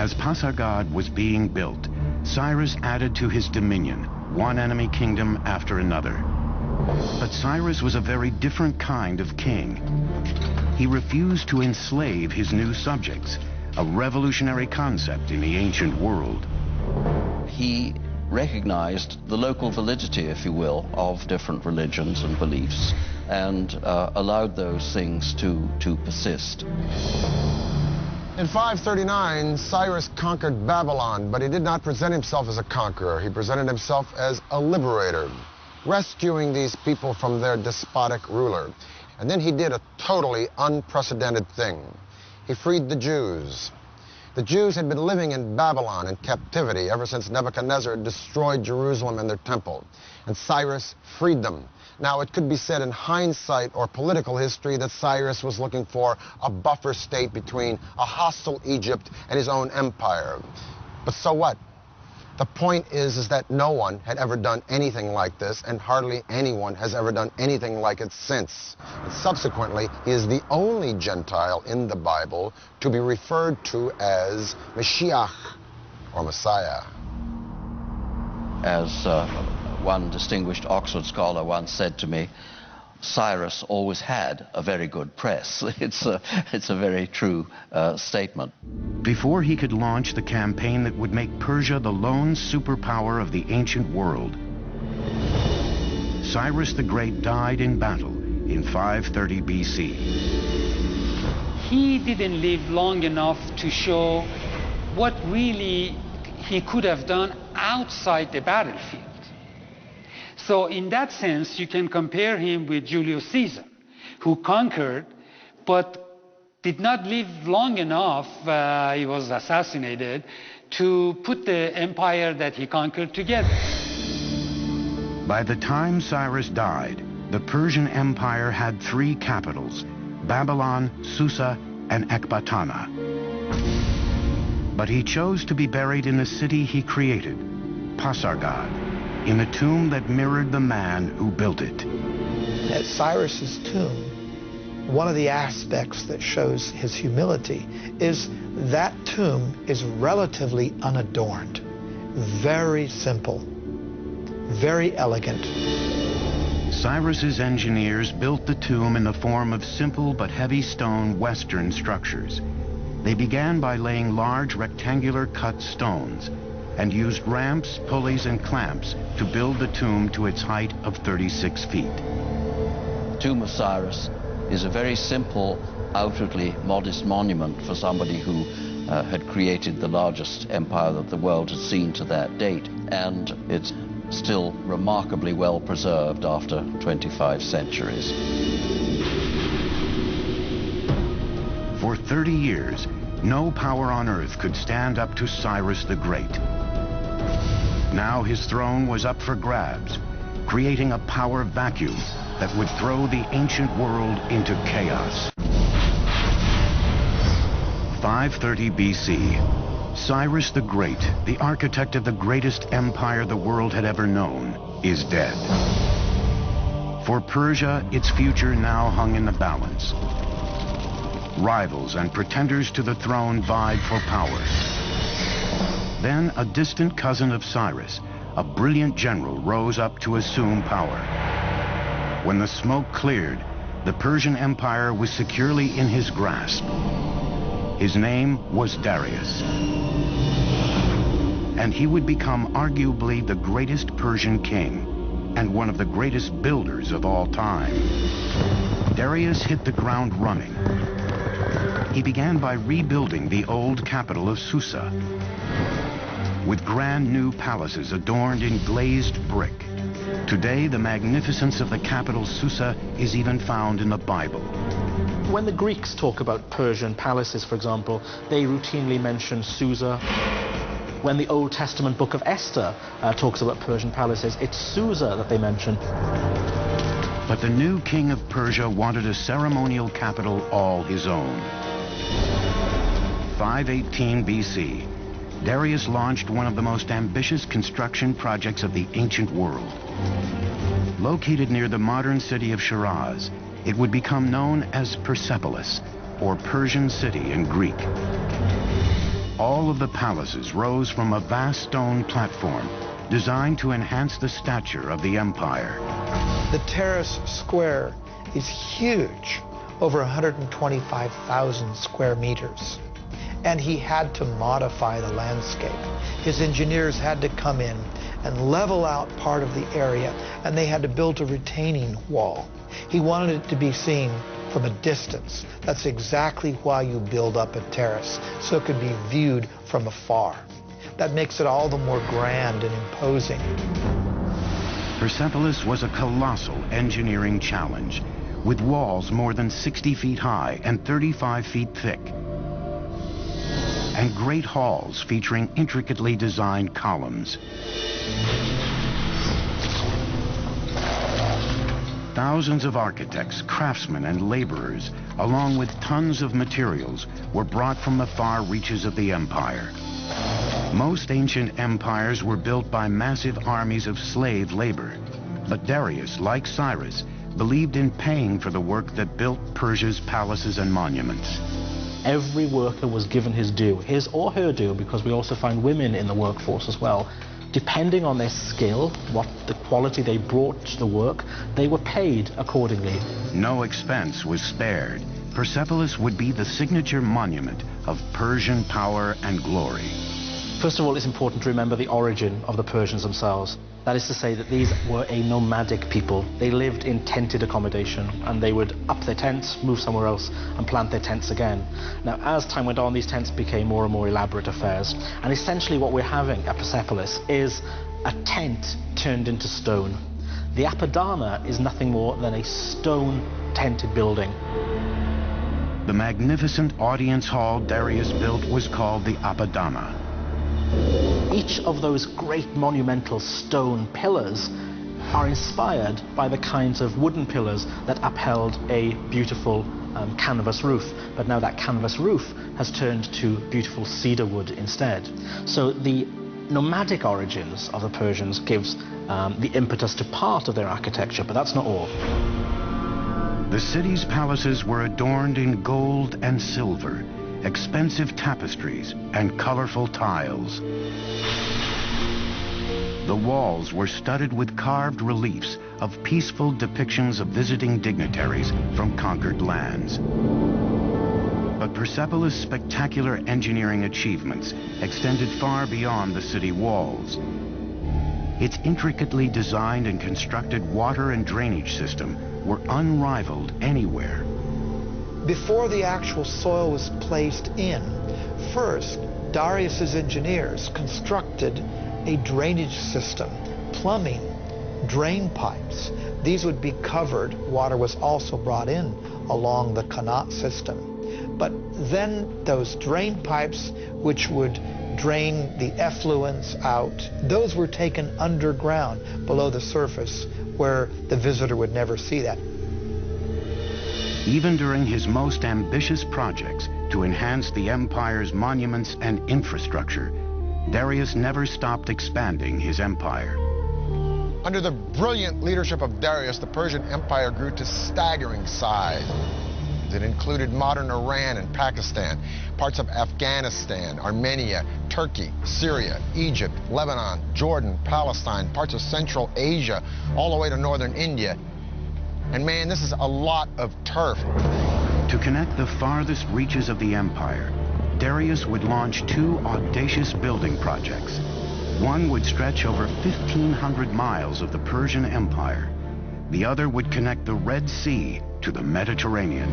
As Pasargad was being built, Cyrus added to his dominion one enemy kingdom after another. But Cyrus was a very different kind of king. He refused to enslave his new subjects, a revolutionary concept in the ancient world. He recognized the local validity, if you will, of different religions and beliefs, and allowed those things to persist. In 539, Cyrus conquered Babylon, but he did not present himself as a conqueror. He presented himself as a liberator, rescuing these people from their despotic ruler. And then he did a totally unprecedented thing. He freed the Jews. The Jews had been living in Babylon in captivity ever since Nebuchadnezzar destroyed Jerusalem and their temple, and Cyrus freed them. Now, it could be said in hindsight or political history that Cyrus was looking for a buffer state between a hostile Egypt and his own empire. But so what? The point is that no one had ever done anything like this, and hardly anyone has ever done anything like it since. And subsequently, he is the only Gentile in the Bible to be referred to as Mashiach, or Messiah. As one distinguished Oxford scholar once said to me, Cyrus always had a very good press. It's a very true statement. Before he could launch the campaign that would make Persia the lone superpower of the ancient world, Cyrus the Great died in battle in 530 BC. He didn't live long enough to show what really he could have done outside the battlefield. So in that sense, you can compare him with Julius Caesar, who conquered, but did not live long enough, he was assassinated, to put the empire that he conquered together. By the time Cyrus died, the Persian Empire had three capitals: Babylon, Susa, and Ecbatana. But he chose to be buried in the city he created, Pasargad, in a tomb that mirrored the man who built it. At Cyrus's tomb, one of the aspects that shows his humility is that tomb is relatively unadorned, very simple, very elegant. Cyrus's engineers built the tomb in the form of simple but heavy stone Western structures. They began by laying large rectangular cut stones and used ramps, pulleys, and clamps to build the tomb to its height of 36 feet. The tomb of Cyrus is a very simple, outwardly modest monument for somebody who had created the largest empire that the world had seen to that date, and it's still remarkably well preserved after 25 centuries. For 30 years, no power on earth could stand up to Cyrus the Great. Now his throne was up for grabs, creating a power vacuum that would throw the ancient world into chaos. 530 BC. Cyrus the Great, the architect of the greatest empire the world had ever known, is dead. For Persia, its future now hung in the balance. Rivals and pretenders to the throne vied for power. Then a distant cousin of Cyrus, a brilliant general, rose up to assume power. When the smoke cleared, the Persian Empire was securely in his grasp. His name was Darius. And he would become arguably the greatest Persian king and one of the greatest builders of all time. Darius hit the ground running. He began by rebuilding the old capital of Susa with brand new palaces adorned in glazed brick. Today, the magnificence of the capital Susa is even found in the Bible. When the Greeks talk about Persian palaces, for example, they routinely mention Susa. When the Old Testament book of Esther talks about Persian palaces, it's Susa that they mention. But the new king of Persia wanted a ceremonial capital all his own. 518 BC, Darius launched one of the most ambitious construction projects of the ancient world. Located near the modern city of Shiraz, it would become known as Persepolis, or Persian City in Greek. All of the palaces rose from a vast stone platform designed to enhance the stature of the empire. The terrace square is huge, over 125,000 square meters. And he had to modify the landscape. His engineers had to come in and level out part of the area, and they had to build a retaining wall. He wanted it to be seen from a distance. That's exactly why you build up a terrace, so it could be viewed from afar. That makes it all the more grand and imposing. Persepolis was a colossal engineering challenge, with walls more than 60 feet high and 35 feet thick, and great halls featuring intricately designed columns. Thousands of architects, craftsmen, and laborers, along with tons of materials, were brought from the far reaches of the empire. Most ancient empires were built by massive armies of slave labor. But Darius, like Cyrus, believed in paying for the work that built Persia's palaces and monuments. Every worker was given his due, his or her due, because we also find women in the workforce as well. Depending on their skill, what the quality they brought to the work, they were paid accordingly. No expense was spared. Persepolis would be the signature monument of Persian power and glory. First of all, it's important to remember the origin of the Persians themselves. That is to say that these were a nomadic people. They lived in tented accommodation, and they would up their tents, move somewhere else, and plant their tents again. Now, as time went on, these tents became more and more elaborate affairs. And essentially what we're having at Persepolis is a tent turned into stone. The Apadana is nothing more than a stone tented building. The magnificent audience hall Darius built was called the Apadana. Each of those great monumental stone pillars are inspired by the kinds of wooden pillars that upheld a beautiful canvas roof. But now that canvas roof has turned to beautiful cedar wood instead. So the nomadic origins of the Persians gives the impetus to part of their architecture, but that's not all. The city's palaces were adorned in gold and silver, expensive tapestries, and colorful tiles. The walls were studded with carved reliefs of peaceful depictions of visiting dignitaries from conquered lands. But Persepolis' spectacular engineering achievements extended far beyond the city walls. Its intricately designed and constructed water and drainage system were unrivaled anywhere. Before the actual soil was placed in, first, Darius's engineers constructed a drainage system, plumbing, drain pipes. These would be covered. Water was also brought in along the Qanat system. But then those drain pipes, which would drain the effluents out, those were taken underground below the surface where the visitor would never see that. Even during his most ambitious projects to enhance the empire's monuments and infrastructure, Darius never stopped expanding his empire. Under the brilliant leadership of Darius, the Persian Empire grew to staggering size. It included modern Iran and Pakistan, parts of Afghanistan, Armenia, Turkey, Syria, Egypt, Lebanon, Jordan, Palestine, parts of Central Asia, all the way to northern India. And man, this is a lot of turf. To connect the farthest reaches of the empire, Darius would launch two audacious building projects. One would stretch over 1,500 miles of the Persian Empire. The other would connect the Red Sea to the Mediterranean.